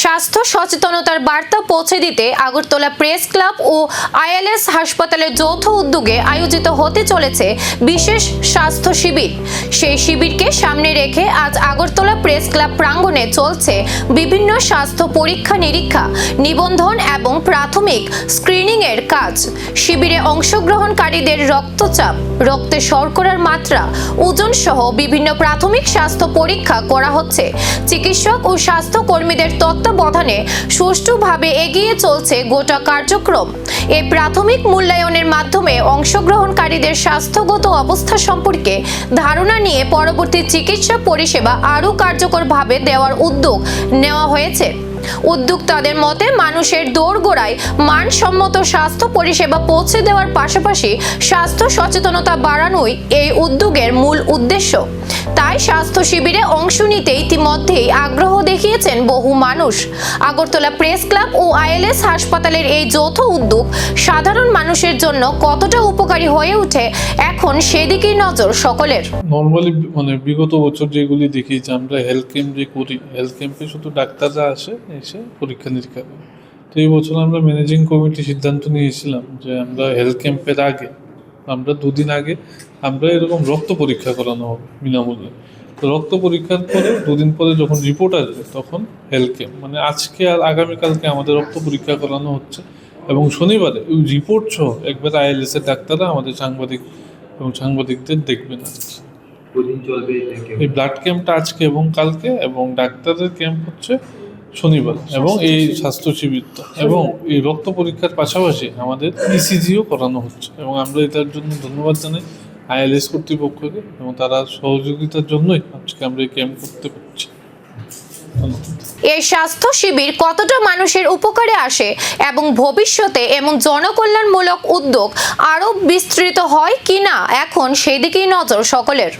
স্বাস্থ্য সচেতনতার বার্তা পৌঁছে দিতে আগরতলা প্রেস ক্লাব ও আইএলএস হাসপাতালের যৌথ উদ্যোগে আয়োজিত হতে চলেছে বিশেষ স্বাস্থ্য শিবির। সেই শিবিরকে সামনে রেখে আজ আগরতলা প্রেস ক্লাব প্রাঙ্গণে চলছে বিভিন্ন স্বাস্থ্য পরীক্ষা নিরীক্ষা, নিবন্ধন এবং প্রাথমিক স্ক্রিনিং এর কাজ। শিবিরে অংশগ্রহণকারীদের রক্তচাপ, রক্তে শর্করার মাত্রা, ওজন সহ বিভিন্ন প্রাথমিক স্বাস্থ্য পরীক্ষা করা হচ্ছে। চিকিৎসক ও স্বাস্থ্য কর্মীদের তত্ত্বাবধানে সুষ্ঠুভাবে এগিয়ে চলছে গোটা কার্যক্রম। এই প্রাথমিক মূল্যায়নের মাধ্যমে অংশগ্রহণকারীদের স্বাস্থ্যগত অবস্থা সম্পর্কে ধারণা নিয়ে পরবর্তী চিকিৎসা পরিষেবা আরও কার্যকরভাবে দেওয়ার উদ্যোগ নেওয়া হয়েছে। উদ্যোক্তাদের মতে মানুষের দোরগোড়ায় মানসম্মত স্বাস্থ্য পরিষেবা পৌঁছে দেওয়ার পাশাপাশি স্বাস্থ্য সচেতনতা বাড়ানোই এই উদ্যোগের মূল উদ্দেশ্য। তাই স্বাস্থ্য শিবিরে অংশ নিতে ইতিমধ্যেই আগ্রহ দেখিয়েছেন বহু মানুষ। আগরতলা প্রেস ক্লাব ও আইএলএস হাসপাতালের এই যৌথ উদ্যোগ সাধারণ মানুষের জন্য কতটা উপকারী হয়ে ওঠে এখন সেদিকেই নজর সকলের। নর্মালি বিগত বছর যেগুলি দেখি যে আমরা হেলথ ক্যাম্প যে করি, হেলথ ক্যাম্পে শুধু ডাক্তাররা এসে পরীক্ষা নিরীক্ষা করে। তো এই বছর আমরা ম্যানেজিং কমিটি সিদ্ধান্ত নিয়েছিলাম যে আমরা হেলথ ক্যাম্পের আগে আমরা দুদিন আগে আমরা এরকম রক্ত পরীক্ষা করানো হবে বিনামূল্যে। তো রক্ত পরীক্ষার পরে দুদিন পরে যখন রিপোর্ট আসবে তখন হেলথ ক্যাম্প, আজকে আর আগামীকালকে আমাদের রক্ত পরীক্ষা করানো হচ্ছে এবং শনিবারে ওই রিপোর্ট সহ একবার আইএলএস এর ডাক্তাররা আমাদের সাংবাদিকদের দেখবেন। এই ব্লাড ক্যাম্পটা আজকে এবং কালকে, এবং ডাক্তারের ক্যাম্প হচ্ছে শনিবার, এবং এই স্বাস্থ্য শিবিরটা এবং এই রক্ত পরীক্ষার পাশাপাশি আমাদের ইসিজিও করানো হচ্ছে। এবং আমরা এটার জন্য ধন্যবাদ জানাই আইএলএস কর্তৃপক্ষকে, এবং তারা সহযোগিতার জন্যই আজকে আমরা এই ক্যাম্প করতে পারছি। এই স্বাস্থ্য শিবির কতটা মানুষের উপকারে আসে এবং ভবিষ্যতে এমন জনকল্যাণমূলক উদ্যোগ আরও বিস্তৃত হয় কিনা এখন সেদিকেই নজর সকলের।